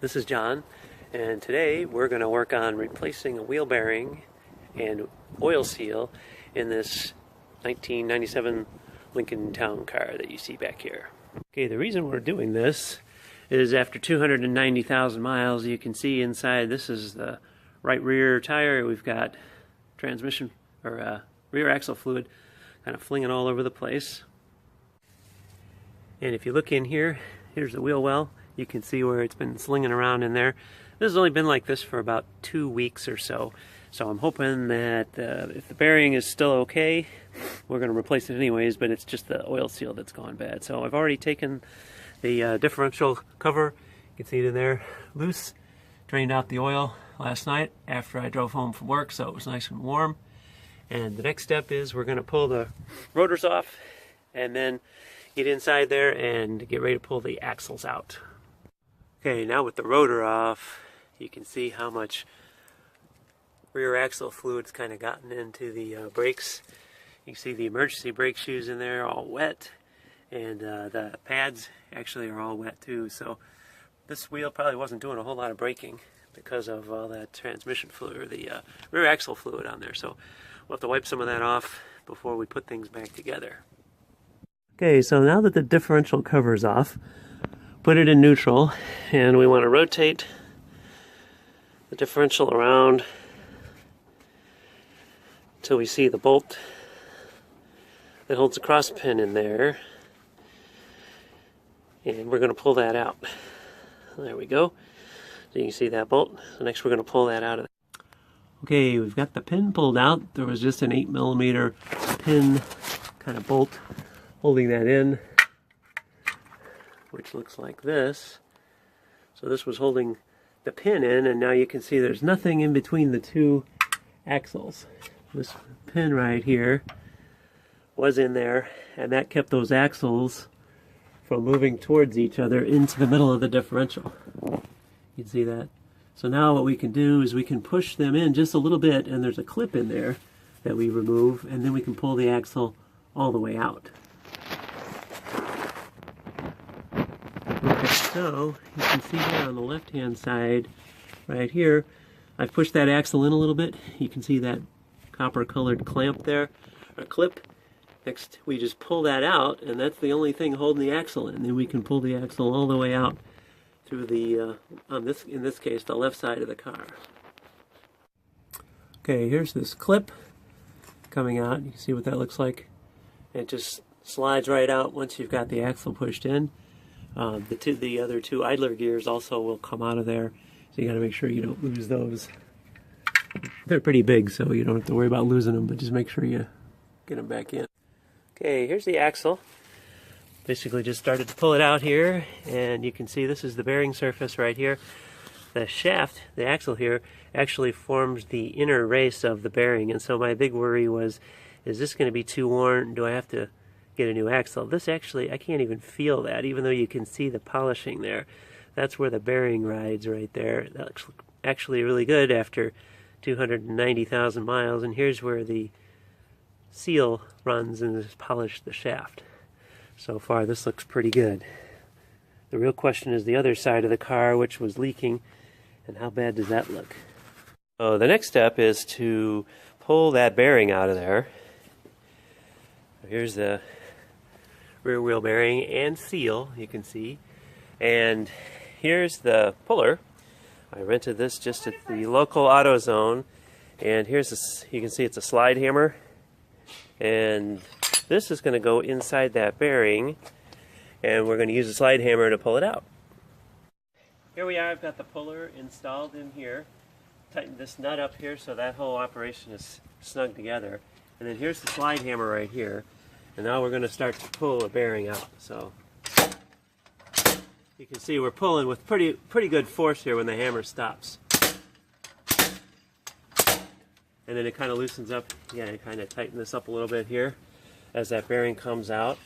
This is John, and today we're going to work on replacing a wheel bearing and oil seal in this 1997 Lincoln Town car that you see back here. Okay, the reason we're doing this is after 290,000 miles, you can see inside this is the right rear tire. We've got transmission or rear axle fluid kind of flinging all over the place. And if you look in here, here's the wheel well. You can see where it's been slinging around in there. This has only been like this for about 2 weeks or so. So I'm hoping that if the bearing is still okay, we're going to replace it anyways, but it's just the oil seal that's gone bad. So I've already taken the differential cover, you can see it in there, loose, drained out the oil last night after I drove home from work, so it was nice and warm. And the next step is we're going to pull the rotors off and then get inside there and get ready to pull the axles out. Okay, now with the rotor off, you can see how much rear axle fluid's kind of gotten into the brakes. You can see the emergency brake shoes in there all wet, and the pads actually are all wet too. So this wheel probably wasn't doing a whole lot of braking because of all that transmission fluid, or the rear axle fluid on there. So we'll have to wipe some of that off before we put things back together. Okay, so now that the differential cover's off, put it in neutral, and we want to rotate the differential around until we see the bolt that holds the cross pin in there, and we're going to pull that out. There we go. So you can see that bolt. So next we're going to pull that out of there. Okay, we've got the pin pulled out. There was just an 8mm pin kind of bolt holding that in, which looks like this. So this was holding the pin in, and now you can see there's nothing in between the two axles. This pin right here was in there, and that kept those axles from moving towards each other into the middle of the differential. You can see that. So now what we can do is we can push them in just a little bit, and there's a clip in there that we remove, and then we can pull the axle all the way out. Okay, so you can see here on the left hand side right here, I've pushed that axle in a little bit. You can see that copper colored clamp there, or clip. Next we just pull that out, and that's the only thing holding the axle in. Then we can pull the axle all the way out through the, in this case, the left side of the car. Okay, here's this clip coming out. You can see what that looks like. It just slides right out once you've got the axle pushed in. The other two idler gears also will come out of there, so you got to make sure you don't lose those. They're pretty big, so you don't have to worry about losing them, but just make sure you get them back in. Okay, here's the axle. Basically just started to pull it out here, and you can see this is the bearing surface right here. The shaft, the axle here, actually forms the inner race of the bearing, and so my big worry was, is this going to be too worn? Do I have to get a new axle? This actually, I can't even feel that, even though you can see the polishing there. That's where the bearing rides right there. That looks actually really good after 290,000 miles, and here's where the seal runs and has polished the shaft. So far this looks pretty good. The real question is the other side of the car, which was leaking, and how bad does that look? So the next step is to pull that bearing out of there. Here's the rear wheel bearing and seal, you can see, and here's the puller. I rented this just at the local AutoZone, and here's this, you can see it's a slide hammer, and this is going to go inside that bearing, and we're going to use a slide hammer to pull it out. Here we are. I've got the puller installed in here. Tighten this nut up here so that whole operation is snug together, and then here's the slide hammer right here. And now we're going to start to pull a bearing out. So you can see we're pulling with pretty good force here when the hammer stops. And then it kind of loosens up. Yeah, you kind of tighten this up a little bit here as that bearing comes out.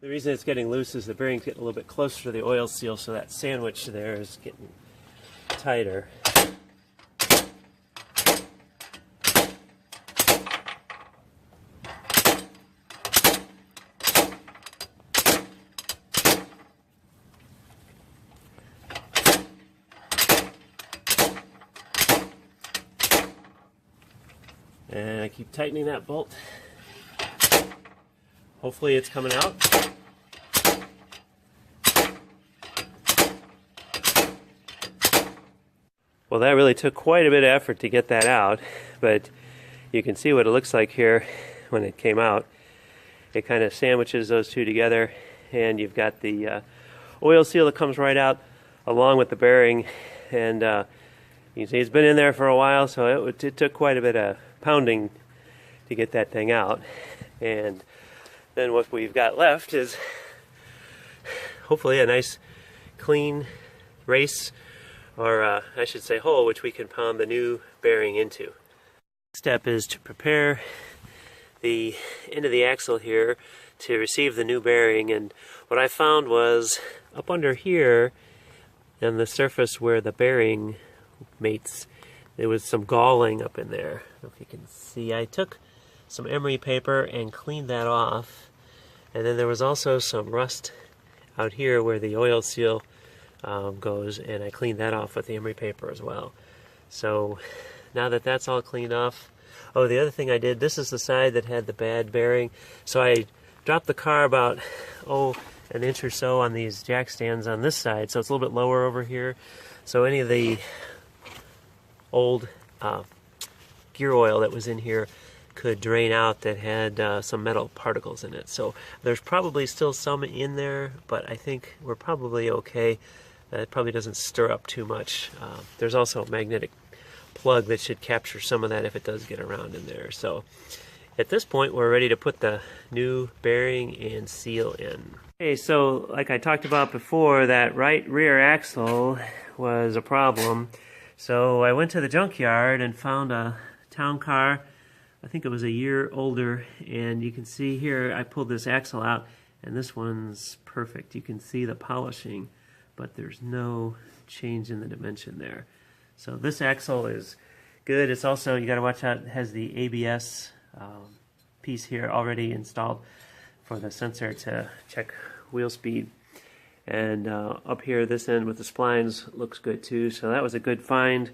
The reason it's getting loose is the bearing's getting a little bit closer to the oil seal, so that sandwich there is getting tighter. And I keep tightening that bolt. Hopefully it's coming out. Well, that really took quite a bit of effort to get that out, but you can see what it looks like here when it came out. It kind of sandwiches those two together, and you've got the oil seal that comes right out along with the bearing, and you can see it's been in there for a while, so it took quite a bit of pounding to get that thing out. And then what we've got left is hopefully a nice clean race, or I should say hole, which we can pound the new bearing into. Next step is to prepare the end of the axle here to receive the new bearing, and what I found was up under here on the surface where the bearing mates, there was some galling up in there. I don't know if you can see. I took some emery paper and cleaned that off, and then there was also some rust out here where the oil seal goes, and I cleaned that off with the emery paper as well. So now that that's all cleaned off, oh, the other thing I did, this is the side that had the bad bearing, so I dropped the car about an inch or so on these jack stands on this side, so it's a little bit lower over here, so any of the old gear oil that was in here could drain out that had some metal particles in it. So there's probably still some in there, but I think we're probably okay. It probably doesn't stir up too much. There's also a magnetic plug that should capture some of that if it does get around in there. So at this point we're ready to put the new bearing and seal in. Okay, so like I talked about before, that right rear axle was a problem. So I went to the junkyard and found a town car. I think it was a year older, and you can see here I pulled this axle out, and this one's perfect. You can see the polishing, but there's no change in the dimension there. So this axle is good. It's also, you got to watch out, it has the ABS piece here already installed for the sensor to check wheel speed. And up here, this end with the splines looks good too. So that was a good find.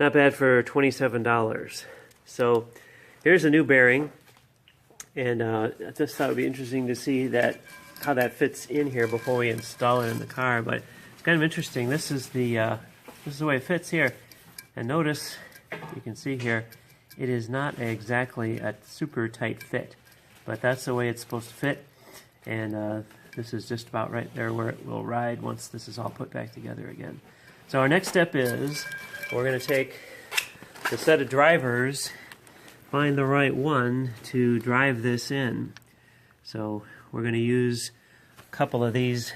Not bad for $27. So here's a new bearing, and I just thought it would be interesting to see how that fits in here before we install it in the car. But it's kind of interesting. This is the way it fits here, and notice you can see here it is not exactly a super tight fit, but that's the way it's supposed to fit. And this is just about right there where it will ride once this is all put back together again. So our next step is we're going to take the set of drivers, find the right one to drive this in. So we're going to use a couple of these.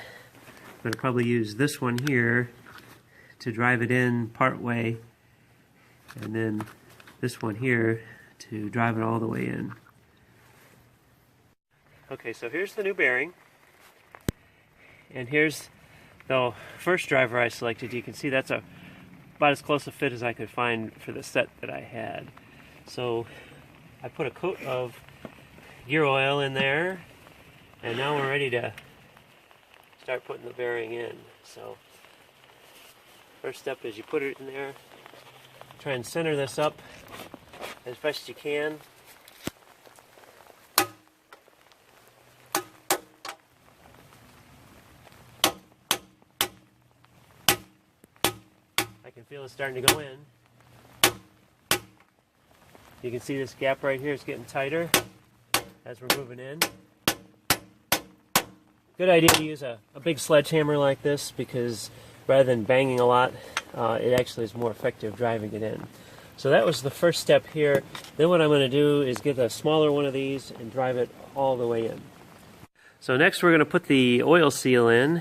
I'm going to probably use this one here to drive it in part way, and then this one here to drive it all the way in. Okay, so here's the new bearing, and here's the first driver I selected. You can see that's about as close a fit as I could find for the set that I had. So I put a coat of gear oil in there, and now we're ready to start putting the bearing in. So first step is you put it in there, try and center this up as best as you can. I can feel it starting to go in. You can see this gap right here is getting tighter as we're moving in. Good idea to use a big sledgehammer like this, because rather than banging a lot, it actually is more effective driving it in. So that was the first step here. Then what I'm going to do is get a smaller one of these and drive it all the way in. So next we're going to put the oil seal in.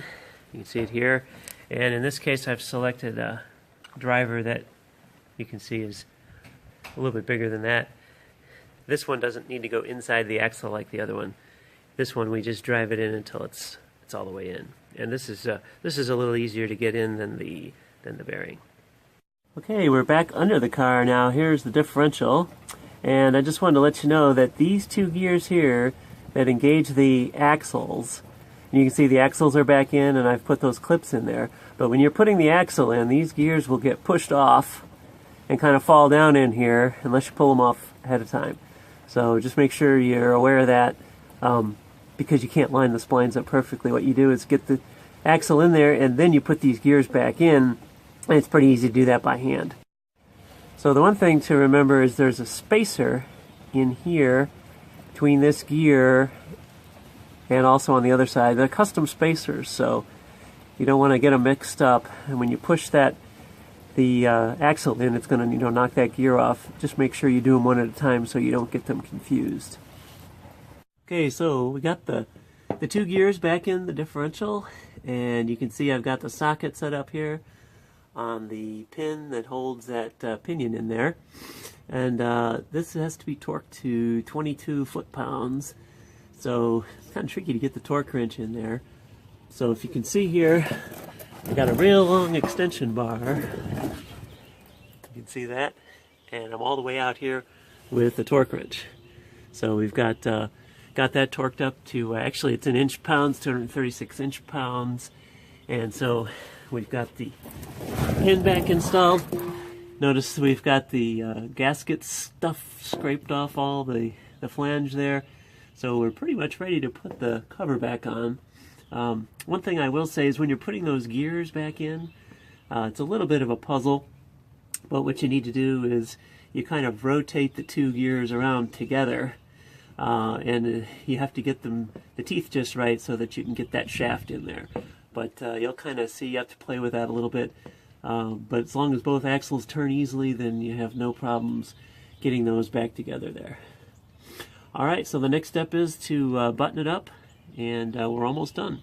You can see it here. And in this case I've selected a driver that you can see is a little bit bigger than that. This one doesn't need to go inside the axle like the other one. This one we just drive it in until it's all the way in. And this is a little easier to get in than the bearing. Okay, we're back under the car now. Here's the differential, and I just wanted to let you know that these two gears here that engage the axles, and you can see the axles are back in, and I've put those clips in there, but when you're putting the axle in, these gears will get pushed off and kind of fall down in here unless you pull them off ahead of time. So just make sure you're aware of that, because you can't line the splines up perfectly. What you do is get the axle in there and then you put these gears back in, and it's pretty easy to do that by hand. So the one thing to remember is there's a spacer in here between this gear and also on the other side. They're custom spacers, so you don't want to get them mixed up. And when you push the axle in, it's going to knock that gear off. Just make sure you do them one at a time so you don't get them confused. Okay, so we got the two gears back in the differential, and you can see I've got the socket set up here on the pin that holds that pinion in there. And this has to be torqued to 22 foot-pounds. So it's kind of tricky to get the torque wrench in there. So if you can see here, I've got a real long extension bar. You can see that. And I'm all the way out here with the torque wrench. So we've got that torqued up to, actually it's in inch-pounds, 236 inch-pounds. And so we've got the pin back installed. Notice we've got the gasket stuff scraped off all the flange there. So we're pretty much ready to put the cover back on. One thing I will say is when you're putting those gears back in, it's a little bit of a puzzle, but what you need to do is you kind of rotate the two gears around together, and you have to get the teeth just right so that you can get that shaft in there. But you'll kind of see, you have to play with that a little bit, but as long as both axles turn easily, then you have no problems getting those back together there. Alright, so the next step is to button it up, and we're almost done.